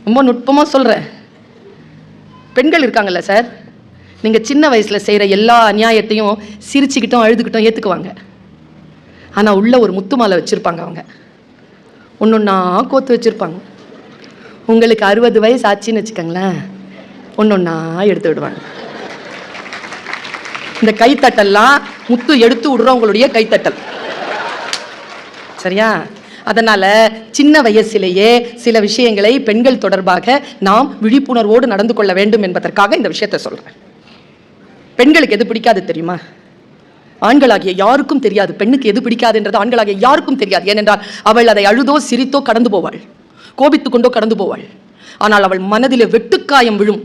ரொம்ப நுட்பமாக சொல்கிறேன். பெண்கள் இருக்காங்கல்ல சார், நீங்கள் சின்ன வயசில் செய்கிற எல்லா அநியாயத்தையும் சிரிச்சுக்கிட்டும் அழுதுகிட்டும் ஏற்றுக்குவாங்க. ஆனால் உள்ள ஒரு முத்து மாலை வச்சுருப்பாங்க. அவங்க ஒன்றொன்னா கோத்து வச்சுருப்பாங்க. உங்களுக்கு 60 வயசு ஆச்சுன்னு வச்சுக்கோங்களேன், ஒன்றொன்னா எடுத்து விடுவாங்க. இந்த கைத்தட்டல்லாம் முத்து எடுத்து விடுறவங்களுடைய கைத்தட்டல், சரியா? அதனால சின்ன வயசிலேயே சில விஷயங்களை பெண்கள் தொடர்பாக நாம் விழிப்புணர்வோடு நடந்து கொள்ள வேண்டும் என்பதற்காக இந்த விஷயத்தை சொல்றேன். பெண்களுக்கு எது பிடிக்காது தெரியுமா? ஆண்களாகிய யாருக்கும் தெரியாது. பெண்ணுக்கு எது பிடிக்காது என்றது ஆண்களாகிய யாருக்கும் தெரியாது. ஏனென்றால் அவள் அதை அழுதோ சிரித்தோ கடந்து போவாள், கோபித்து கொண்டோ கடந்து போவாள். ஆனால் அவள் மனதிலே வெட்டுக்காயம் விழும்.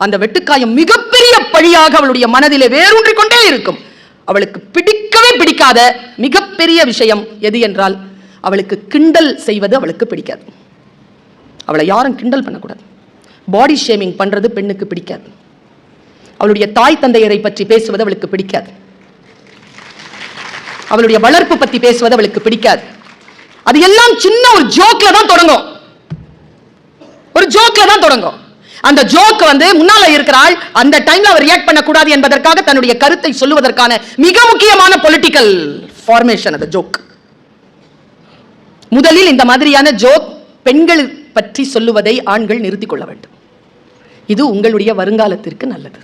அந்த வெட்டுக்காயம் மிகப்பெரிய பழியாக அவளுடைய மனதிலே வேரூன்றி கொண்டே இருக்கும். அவளுக்கு பிடிக்கவே பிடிக்காத மிகப்பெரிய விஷயம் எது என்றால், அவளுக்கு கிண்டல் செய்வது அவளுக்கு பிடிக்காது. அவளை யாரும் கிண்டல் பண்ணக்கூடாது. பாடி ஷேமிங் பண்றது பெண்ணுக்கு பிடிக்காது. அவளுடைய தாய் தந்தையரை பற்றி பேசுவது அவளுக்கு பிடிக்காது. அவளுடைய வளர்ப்பு பற்றி பேசுவது அவளுக்கு பிடிக்காது. அது எல்லாம் சின்ன ஒரு ஜோக்ல தான் தொடங்கும். ஒரு ஜோக்ல தான் தொடங்கும். அந்த ஜோக் முன்னால இருக்கிறாள், அந்த டைம்ல அவர் ரியாக்ட் பண்ணக்கூடாது என்பதற்காக தன்னுடைய கருத்தை சொல்லுவதற்கான மிக முக்கியமான பொலிட்டிக்கல் ஃபார்மேஷன் அந்த ஜோக். முதலில் இந்த மாதிரியான ஜோக் பெண்கள் பற்றி சொல்லுவதை ஆண்கள் நிறுத்திக் கொள்ள வேண்டும். இது உங்களுடைய வருங்காலத்திற்கு நல்லது.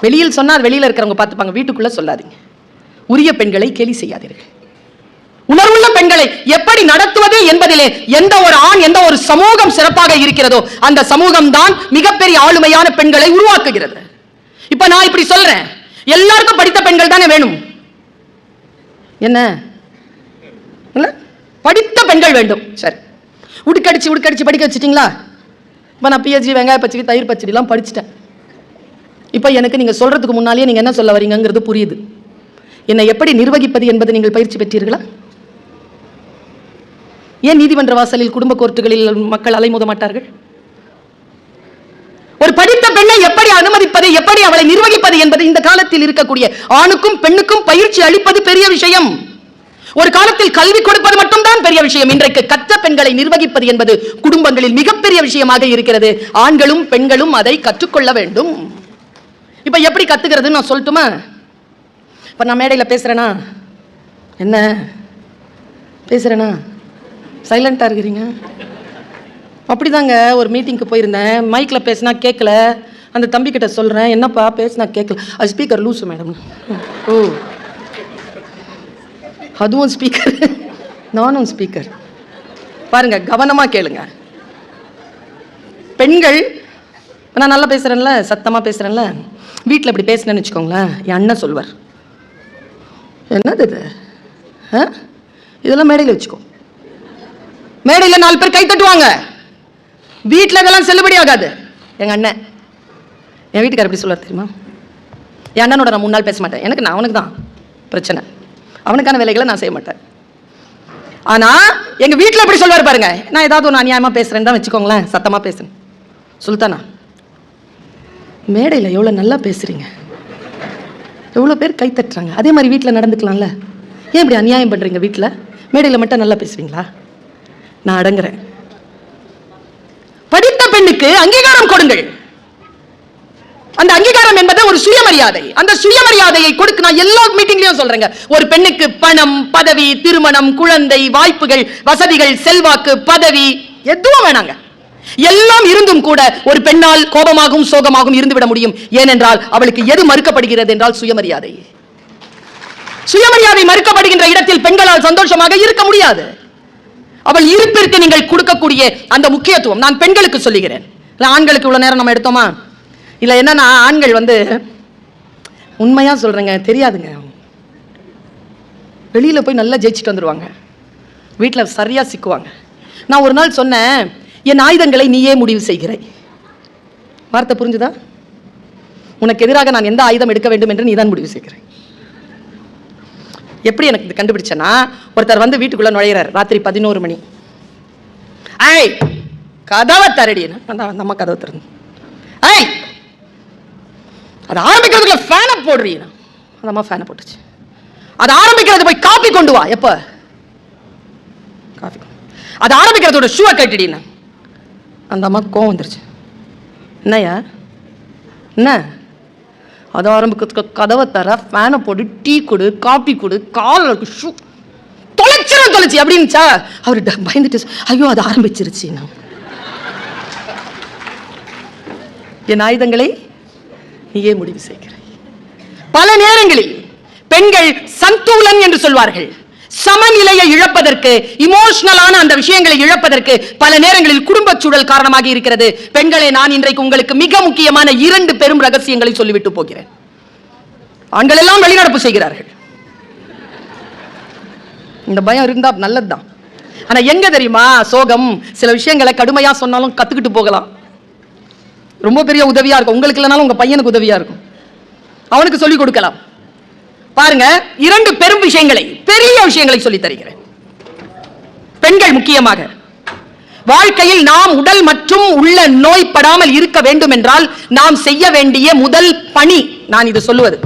வெளியில் சொன்னால் வெளியில இருக்கிறவங்க பார்த்துப்பாங்க, வீட்டுக்குள்ள சொல்லாதீங்க. உரிய பெண்களை கேலி செய்யாதீர்கள். உணர்வுள்ள பெண்களை எப்படி நடத்துவது என்பதிலே எந்த ஒரு ஆண், எந்த ஒரு சமூகம் சிறப்பாக இருக்கிறதோ அந்த சமூகம் தான் மிகப்பெரிய ஆளுமையான பெண்களை உருவாக்குகிறது. இப்ப நான் இப்படி சொல்றேன், எல்லாருக்கும் படித்த பெண்கள் தானே வேணும். என்ன படித்த பெண்கள் வேண்டும். சரி, உடுக்கடிச்சு படிக்க வச்சிட்டீங்களா? இப்ப நான் பிஹெச்டி வெங்காய பச்சடி தயிர் பச்சடி எல்லாம் படிச்சுட்டேன். இப்ப எனக்கு நீங்க சொல்றதுக்கு முன்னாலேயே நீங்க என்ன சொல்ல வரீங்கிறது புரியுது. என்னை எப்படி நிர்வகிப்பது என்பதை நீங்கள் பயிற்சி பெற்றீர்களா? ஏன் நீதிமன்ற வாசலில் குடும்ப கோர்ட்டுகளில் மக்கள் அலைமோத மாட்டார்கள்? ஒரு படித்த பெண்ணை எப்படி அனுமதிப்பது, எப்படி அவளை நிர்வகிப்பது என்பது இந்த காலத்தில் இருக்கக்கூடிய ஆணுக்கும் பெண்ணுக்கும் பயிற்சி அளிப்பது பெரிய விஷயம். ஒரு காலத்தில் கல்வி கொடுப்பது மட்டும்தான் பெரிய விஷயம். இன்றைக்கு கற்ற பெண்களை நிர்வகிப்பது என்பது குடும்பங்களில் மிகப்பெரிய விஷயமாக இருக்கிறது. ஆண்களும் பெண்களும் அதை கற்றுக்கொள்ள வேண்டும். இப்ப எப்படி கத்துக்கிறதுன்னு நான் சொல்லட்டுமா? இப்ப நான் மேடையில் பேசுறேனா, என்ன பேசுறேனா, சைலண்டா இருக்கிறீங்க? அப்படிதாங்க. ஒரு மீட்டிங்க்கு போயிருந்தேன், மைக்ல பேசினா கேட்கல. அந்த தம்பி கிட்ட சொல்றேன், என்னப்பா பேசினா கேட்கல. அது ஸ்பீக்கர் லூசு மேடம். ஓ, அதுவும் ஸ்பீக்கர், நானும் ஸ்பீக்கர். பாருங்க, கவனமா கேளுங்க. பெண்கள், நான் நல்லா பேசுறேன்ல, சத்தமா பேசுறேன்ல, வீட்டில் இப்படி பேசினேன்னு வச்சுக்கோங்களேன், என் அண்ணன் சொல்வார், என்னது இது, இதெல்லாம் மேடையில் வச்சுக்கோ. மேடையில் 4 பேர் கை தட்டுவாங்க. வீட்டில் இதெல்லாம் செல்லுபடி ஆகாது. எங்க அண்ணன், என் வீட்டுக்காரர் எப்படி சொல்லுவார் தெரியுமா? என் அண்ணனோட நான் 3 நாள் பேச மாட்டேன். எனக்கு நான் அவனுக்கு தான் பிரச்சனை, அவனுக்கான வேலைகளை நான் செய்ய மாட்டேன். ஆனா எங்க வீட்டில் எப்படி சொல்வார் பாருங்க, நான் ஏதாவது ஒன்று அநியாயமா பேசுறேன்னு தான் வச்சுக்கோங்களேன், சத்தமா பேசுறேன், சுல்தானா மேடையில் எவ்வளோ நல்லா பேசுறீங்க, எவ்வளோ பேர் கை தட்டுறாங்க, அதே மாதிரி வீட்டில் நடந்துக்கலாம்ல, ஏன் இப்படி அநியாயம் பண்றீங்க? வீட்டில் மேடையில் மட்டும் நல்லா பேசுவீங்களா? நான் அடங்குறேன். படித்த பெண்ணுக்கு அங்கீகாரம் கொடுங்கள். அந்த அங்கீகாரம் என்பது ஒரு சுயமரியாதை. அந்த சுயமரியாதையை கொடுக்க நான் எல்லா மீட்டிங்லயும் சொல்றேங்க. ஒரு பெண்ணுக்கு பணம், பதவி, திருமணம், குழந்தை, வாய்ப்புகள், வசதிகள், செல்வாக்கு, பதவி எதுவும் வேணாங்க. எல்லாம் இருந்தும் கூட ஒரு பெண்ணால் கோபமாகவும் சோகமாகவும் இருந்துவிட முடியும். ஏனென்றால் அவளுக்கு எது மறுக்கப்படுகிறது என்றால் சுயமரியாதை. சுயமரியாதை மறுக்கப்படுகின்ற இடத்தில் பெண்களால் சந்தோஷமாக இருக்க முடியாது. அவள் இருப்பிற்கு நீங்கள் கொடுக்கக்கூடிய அந்த முக்கியத்துவம் நான் பெண்களுக்கு சொல்லுகிறேன். ஆண்களுக்கு இவ்வளவு நேரம் நம்ம எடுத்தோமா? இல்ல, என்னன்னா ஆண்கள் உண்மையா சொல்றேங்க, தெரியாதுங்க. வெளியில போய் நல்லா ஜெயிச்சுட்டு வந்துருவாங்க, வீட்டில் சரியா சிக்குவாங்க. நான் ஒரு நாள் சொன்னேன், என் ஆயுதங்களை நீயே முடிவு செய்கிறாய். வார்த்தை புரிஞ்சுதா? உனக்கு எதிராக நான் எந்த ஆயுதம் எடுக்க வேண்டும் என்று நீதான் முடிவு செய்கிறாய். எப்படி எனக்கு இது கண்டுபிடிச்சேன்னா, ஒருத்தர் வீட்டுக்குள்ள நுழையிறார், ராத்திரி 11 மணி. ஐய், கதவை தரடி. நம்ம கதவை திறந்து, ஐய் அது ஆரம்பிக்கிறதுக்குள்ள ஃபேனை போடுறீங்க. அந்த அம்மா ஃபேனை போட்டுச்சு. அது ஆரம்பிக்கிறது போய் காப்பி கொண்டு வா. எப்ப காஃபி? அது ஆரம்பிக்கிறதோட ஷூவை கட்டிடினா அந்த அம்மா கோவம் வந்துருச்சு. என்னையா என்ன அதை ஆரம்பிக்கிறதுக்கு கதவை தர, ஃபேனை போடு, டீ கொடு, காப்பி கொடு, காலில் ஷூ தொலைச்சி அப்படின்னுச்சா. அவர் பயந்துட்டு ஐயோ அது ஆரம்பிச்சிருச்சு. நான் என் ஆயுதங்களை நீயே முடிவு செய்கிறாய். பல நேரங்களில் பெண்கள் சந்தூலன் என்று சொல்வார்கள், சமநிலையை இழப்பதற்கு, இமோஷனலான அந்த விஷயங்களை இழப்பதற்கு பல நேரங்களில் குடும்ப சூழல் காரணமாக இருக்கிறது. பெண்களே, நான் இன்றைக்கு உங்களுக்கு மிக முக்கியமான 2 பெரும் ரகசியங்களை சொல்லிவிட்டு போகிறேன். ஆண்கள் எல்லாம் வெளிநடப்பு செய்கிறார்கள். இந்த பயம் இருந்தா நல்லதுதான். ஆனா எங்க தெரியுமா சோகம்? சில விஷயங்களை கடுமையா சொன்னாலும் கத்துக்கிட்டு போகலாம். ரொம்ப பெரிய உதவியா இருக்கும். உங்களுக்கு இல்லைனாலும் உங்க பையனுக்கு உதவியா இருக்கும். அவனுக்கு சொல்லிக் கொடுக்கலாம். பாருங்க, 2 பெரும் விஷயங்களை, பெரிய விஷயங்களை சொல்லி தருகிறேன். பெண்கள் முக்கியமாக வாழ்க்கையில் நாம் உடல் மற்றும் உள்ள நோய்படாமல் இருக்க வேண்டும் என்றால் நாம் செய்ய வேண்டிய முதல் பணி, நான் இது சொல்லுவது.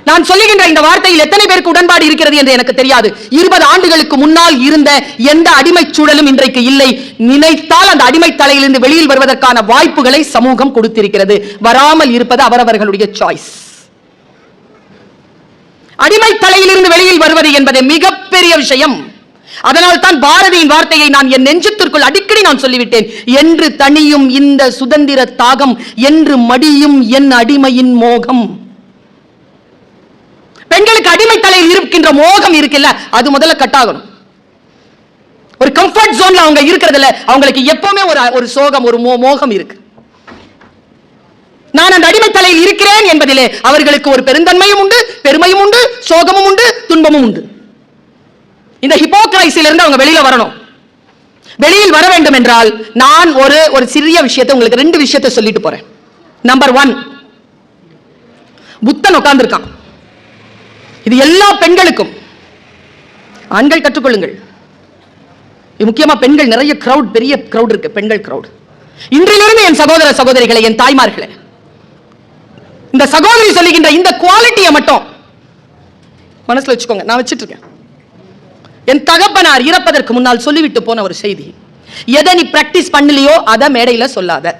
நான் சொல்லுகின்ற இந்த வார்த்தையில் எத்தனை பேருக்கு உடன்பாடு இருக்கிறது என்று எனக்கு தெரியாது. 20 ஆண்டுகளுக்கு முன்னால் இருந்த எந்த அடிமை சூழலும் இன்றைக்கு இல்லை. நினைத்தால் அந்த அடிமை தலையிலிருந்து வெளியில் வருவதற்கான வாய்ப்புகளை சமூகம் கொடுத்திருக்கிறது. வராமல் இருப்பது அவரவர்களுடைய சாய்ஸ். அடிமை தலையிலிருந்து வெளியில் வருவது என்பது மிகப்பெரிய விஷயம். அதனால் தான் பாரதியின் வார்த்தையை நான் என் நெஞ்சத்திற்குள் அடிக்கடி நான் சொல்லிவிட்டேன். என்று தனியும் இந்த சுதந்திர தாகம், என்று மடியும் என் அடிமையின் மோகம். பெண்களுக்கு அடிமை தலையில் இருக்கின்ற மோகம் இருக்குல்ல, அது முதல்ல கட்டாகணும். ஒரு கம்ஃபர்ட் ஜோன்ல அவங்க இருக்கிறதுல அவங்களுக்கு எப்பவுமே ஒரு சோகம், ஒரு மோகம் இருக்கு. நான் அந்த அடிமை தலையில் இருக்கிறேன் என்பதிலே அவர்களுக்கு ஒரு பெருந்தன்மையும் உண்டு, பெருமையும் உண்டு, சோகமும் உண்டு, துன்பமும் உண்டு. இந்த ஹிப்போக்ரைசில இருந்து அவங்க வெளியில வரணும். வெளியில் வர வேண்டும் என்றால் நான் ஒரு சிறிய விஷயத்தை உங்களுக்கு 2 விஷயத்தை சொல்லிட்டு போறேன். நம்பர் 1, புத்தன் உட்கார்ந்து இருக்கான். இது எல்லா பெண்களுக்கும். ஆண்கள் கற்றுக்கொள்ளுங்கள். முக்கியமா பெண்கள், நிறைய கிரவுட், பெரிய கிரவுட் இருக்கு, பெண்கள் கிரவுட். இன்றிலிருந்து என் சகோதர சகோதரிகளை, என் தாய்மார்களே, இந்த சகோதரி சொல்லுகின்ற இந்த குவாலிட்டியை மட்டும் மனசுல வச்சுக்கோங்க. நான் வச்சிட்டு இருக்கேன். என் தகப்பனார் இறப்பதற்கு முன்னால் சொல்லிவிட்டு போன ஒரு செய்தி, எதை நீ பிராக்டிஸ் பண்ணலையோ அதை மேடையில சொல்லாத.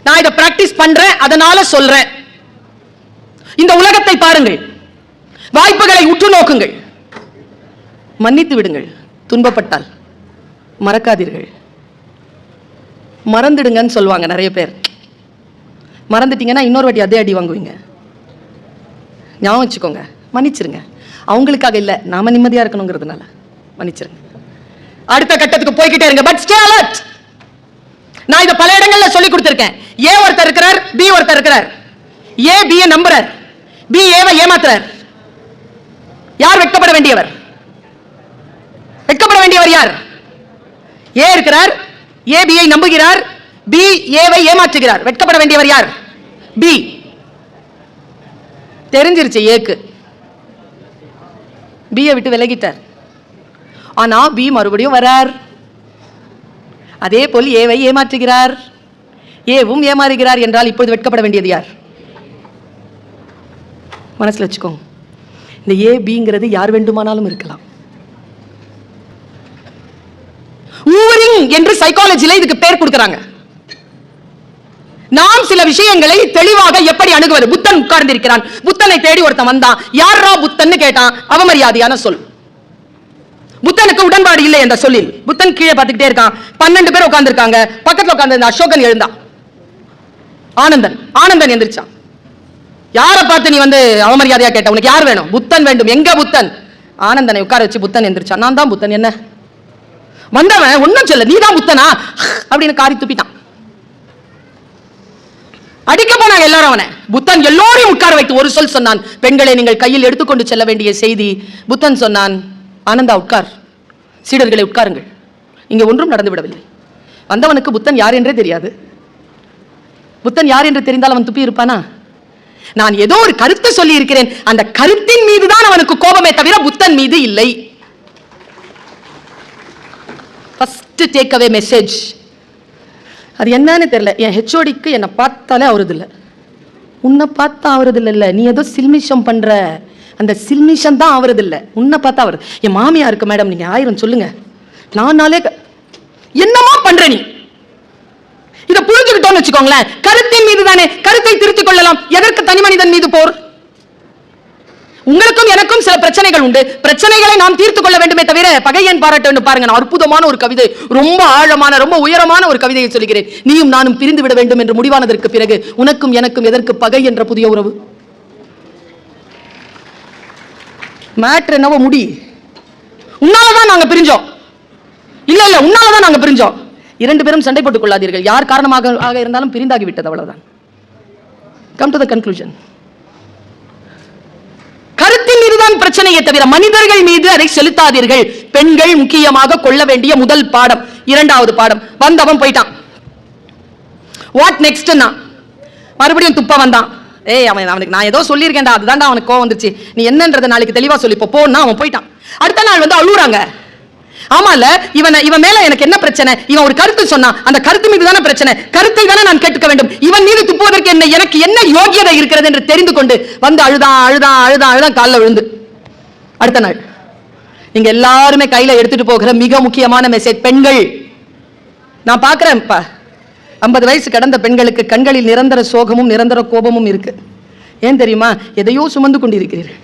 நான் இதை பிராக்டிஸ் பண்றேன், அதனால சொல்றேன். இந்த உலகத்தை பாருங்கள், வாய்ப்புகளை உற்று நோக்குங்கள், மன்னித்து விடுங்கள். துன்பப்பட்டால் மறக்காதீர்கள். மறந்துடுங்கன்னு சொல்லுவாங்க நிறைய பேர். மறந்துட்டீங்கன்னா இன்னொரு வாட்டி அதே அடி வாங்குவீங்க. ஞாபகம் வச்சுக்கோங்க. மன்னிச்சிருங்க. அவங்களுக்காக இல்ல, நாம நிம்மதியா இருக்கணுங்கிறதுனால மன்னிச்சிருங்க. அடுத்த கட்டத்துக்கு போய்கிட்டே இருங்க. But stay alert. நான் இதை பல இடங்கள்ல சொல்லி கொடுத்திருக்கேன். ஏ ஒருத்தர் இருக்கிறார், பி ஒருத்தர் இருக்கிறார். ஏ பி நம்புறார், பி ஏவை ஏமாத்துறார். யார் வெட்கப்பட வேண்டியவர்? வெட்கப்பட வேண்டியவர் யார்? ஏ இருக்கிறார், ஏ பியை நம்புகிறார், பி ஏவை ஏமாற்றுகிறார். வெட்கப்பட வேண்டியவர் யார்? பி. தெரிஞ்சிருச்சு ஏக்கு, பியை விட்டு விலகிட்டார். ஆனா பி மறுபடியும் வரார். அதே போல் ஏவை ஏமாற்றுகிறார், ஏவும் ஏமாறுகிறார் என்றால் இப்போது வெட்கப்பட வேண்டியது யார்? மனசுல வச்சுக்கோங்க. இந்த ஏ பிங்கிறது யார் வேண்டுமானாலும் இருக்கலாம். ஊவரிங் என்று சைக்காலஜில இதுக்கு பேர் கொடுக்கறாங்க. நாம் சில விஷயங்களை தெளிவாக எப்படி அணுகுவது? புத்தன் உட்கார்ந்து இருக்கிறான். புத்தனை தேடி ஒருத்தன் வந்தான். யாரா புத்தன்னு கேட்டான். அவமரியாதையான சொல். புத்தனுக்கு உடன்பாடு இல்லை என்ற சொல்லில் புத்தன் கீழே பார்த்துக்கிட்டே இருக்கான். 12 பேர் உட்கார்ந்து இருக்காங்க. பக்கத்துல உட்கார்ந்து அசோகன் எழுந்தான். ஆனந்தன் எந்திரிச்சான். யாரை பார்த்து நீ அவமரியாதையா கேட்ட? உனக்கு யார் வேணும்? புத்தன் வேண்டும். எங்க புத்தன்? ஆனந்தனை உட்கார வச்சு புத்தன் எந்திரிச்சான். நான் தான் புத்தன். என்ன வந்தவன் ஒன்னும் சொல்ல, நீ தான் புத்தனா அப்படின்னு காரி துப்பிட்டான். அடிக்க போனாங்க எல்லாரும் அவனை. புத்தன் எல்லோரையும் உட்கார வைத்து ஒரு சொல் சொன்னான். பெண்களை நீங்கள் கையில் எடுத்துக்கொண்டு செல்ல வேண்டிய செய்தி. புத்தன் சொன்னான், ஆனந்தா உட்கார், சீடர்களை உட்காருங்கள். இங்க ஒன்றும் நடந்துவிடவில்லை. வந்தவனுக்கு புத்தன் யார் என்றே தெரியாது. புத்தன் யார் என்று தெரிந்தால் அவன் துப்பி இருப்பானா? நான் ஏதோ ஒரு கருத்தை சொல்லி இருக்கிறேன். அந்த கருத்தின் மீது தான் அவனுக்கு கோபமே தவிர புத்தன் மீது இல்லை. First take away message. அது என்னன்னு தெரியல. என் ஹெச்ஓடிக்கு என்னை பார்த்தாலே அவரது இல்லை, உன்னை பார்த்தா அவரது இல்லை. நீ ஏதோ சில்மிஷம் பண்ற, அந்த சில்மிஷம் தான் அவரது இல்லை, உன்னை பார்த்தா அவர். என் மாமியா இருக்கு மேடம், நீங்க 1000 சொல்லுங்க. நானாலே என்னமா பண்ற நீ? இதை புரிஞ்சுக்கிட்டோம்னு வச்சுக்கோங்களேன், கருத்தின் மீது தானே கருத்தை திருத்திக் கொள்ளலாம். எதற்கு தனி மனிதன் மீது போர்? உங்களுக்கும் எனக்கும் சில பிரச்சனைகள் உண்டு. பிரச்சனைகளை நாம் தீர்த்துக் கொள்ள வேண்டுமே தவிர பகையன் பாராட்ட வேண்டும். பாருங்க, நான் அற்புதமான ஒரு கவிதை, ரொம்ப ஆழமான ரொம்ப உயரமான ஒரு கவிதையை சொல்கிறேன். நீயும் நானும் பிரிந்து விட வேண்டும் என்று முடிவானதற்கு பிறகு உனக்கும் எனக்கும் எதற்கு பகை என்ற புதிய உறவு? மேட்ரு என்னவோ முடி. உன்னாலதான் நாங்க பிரிஞ்சோம். இல்ல இல்ல, உன்னாலதான் நாங்க பிரிஞ்சோம். இரண்டு பேரும் சண்டை போட்டுக் கொள்ளாதீர்கள். யார் காரணமாக இருந்தாலும் பிரிந்தாகி விட்டது, அவ்வளவுதான். Come to the conclusion. கருத்தின் மீதுதான் பிரச்சனையை தவிர மனிதர்கள் மீது அதை செலுத்தாதீர்கள். பெண்கள் முக்கியமாக கொள்ள வேண்டிய முதல் பாடம். இரண்டாவது பாடம், வந்தவன் போயிட்டான். What next? மறுபடியும் துப்ப வந்தான். ஏய், அவனுக்கு நான் ஏதோ சொல்லியிருக்கேன்டா, அதுதான்டா அவனுக்கு கோவம் வந்துருச்சு, நீ என்னன்றதை நாளைக்கு தெளிவா சொல்லி போனா அவன் போயிட்டான். அடுத்த நாள் வந்து அழுறாங்க. ஆமால, இவன் மேல எனக்கு என்ன பிரச்சனை? இவன் ஒரு கருத்து சொன்னான், அந்த கருத்து மீது தானே பிரச்சனை, கருத்தை தானே நான் கேட்க வேண்டும். இவன் மீது துப்புவதற்கு எனக்கு என்ன யோகியதை இருக்கிறது என்று தெரிந்து கொண்டு வந்து அழுதான் காலில் விழுந்து. அடுத்த நாள் நீங்க எல்லாருமே கையில எடுத்துட்டு போகிற மிக முக்கியமான மெசேஜ், பெண்கள். நான் பார்க்கிறேன், 50 வயசு கடந்த பெண்களுக்கு கண்களில் நிரந்தர சோகமும் நிரந்தர கோபமும் இருக்கு. ஏன் தெரியுமா? எதையோ சுமந்து கொண்டிருக்கிறீர்கள்.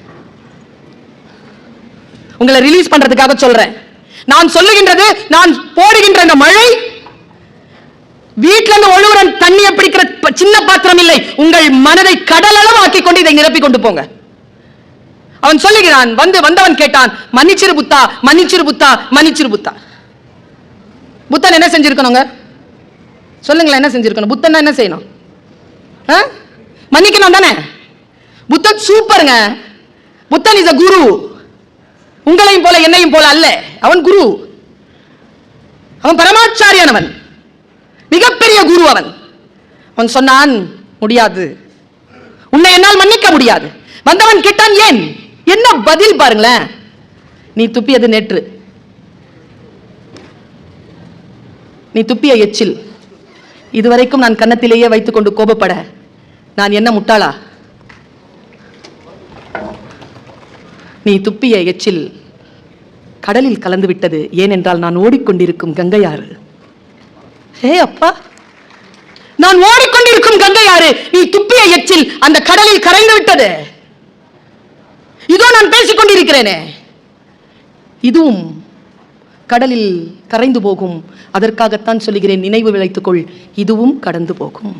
உங்களை ரிலீஸ் பண்றதுக்காக சொல்றேன். நான் சொல்லுகின்றது, நான் போடுகின்ற இந்த மழை வீட்டில இருந்து ஒழுகுற தண்ணியை பிடிக்கிற சின்ன பாத்திரம் இல்லை. உங்கள் மனதை கடலளவு ஆக்கி கொண்டு இதை நிரப்பி கொண்டு போங்க. அவன் சொல்லுகிறான், வந்தவன் கேட்டான், மன்னிச்சிரு புத்தா, மன்னிச்சிரு புத்தா, மன்னிச்சிரு புத்தா. புத்தன் என்ன செஞ்சிருக்கணுங்க? சொல்லுங்களேன், என்ன செஞ்சிருக்கணும்? புத்தன் என்ன செய்யணும்? மன்னிக்கணும் தானே? புத்தன் சூப்பருங்க. புத்தன் இஸ் a குரு. உங்களையும் போல என்னையும் போல அல்ல, அவன் குரு. அவன் பரமாச்சாரியனவன், மிகப்பெரிய குரு. அவன் சொன்னான், முடியாது, உன்னை என்னால் மன்னிக்க முடியாது. வந்தவன் கேட்டான், ஏன்? என்ன பதில் பாருங்களேன். நீ துப்பியது நேற்று, நீ துப்பிய எச்சில் இதுவரைக்கும் நான் கன்னத்திலேயே வைத்துக் கொண்டு கோபப்பட நான் என்ன முட்டாளா? நீ துப்பிய எச்சில் கடலில் கலந்து விட்டது. ஏனென்றால் நான் ஓடிக்கொண்டிருக்கும் கங்கையாறு. ஹே அப்பா, நான் ஓடிக்கொண்டிருக்கும் கங்கையாறு, நீ துப்பிய எச்சில் அந்த கடலில் கரைந்து விட்டது. இதோ நான் பேசிக் கொண்டிருக்கிறேனே, இதுவும் கடலில் கரைந்து போகும். அதற்காகத்தான் சொல்லுகிறேன், நினைவு விளைத்துக்கொள், இதுவும் கடந்து போகும்.